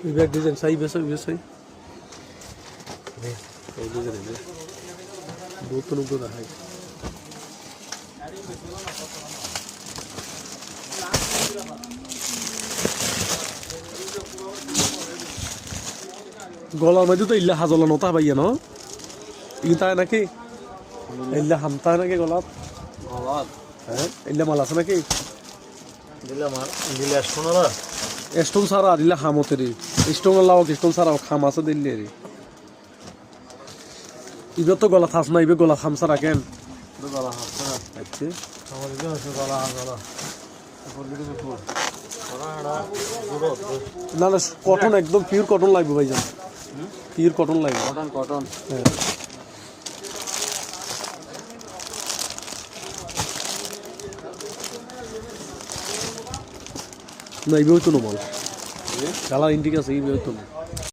bag design সাই বেসাই বেসাই এই design আছে নতুন নতুন দেখাই গলার মধ্যে তো ইল্লা হাজলা নতা পাইয়া ন ই তাই নাকি ইল্লা হামতায় নাকি গলাত গলাত হ্যাঁ ইল্লা মাল আছে নাকি দিলে মাল দিলে শোনালা স্টোন সারা দিলা হামতে রে স্টোন লাও স্টোন সারা খাম আছে দিল্লি রে ইবে তো গলা থাস না ইবে গলা খামসা রাখেন গলা হাসা আচ্ছা আমার দিকে আছে গলা গলা উপর দিকে তো গলাটা পুরো না না কটন একদম পিওর কটন লাগবে ভাইজান পিওর কটন লাগবে কটন কটন হ্যাঁ না ইবে হইতো না মাল কালার ইন্ডিক আছে ইবে হইতো না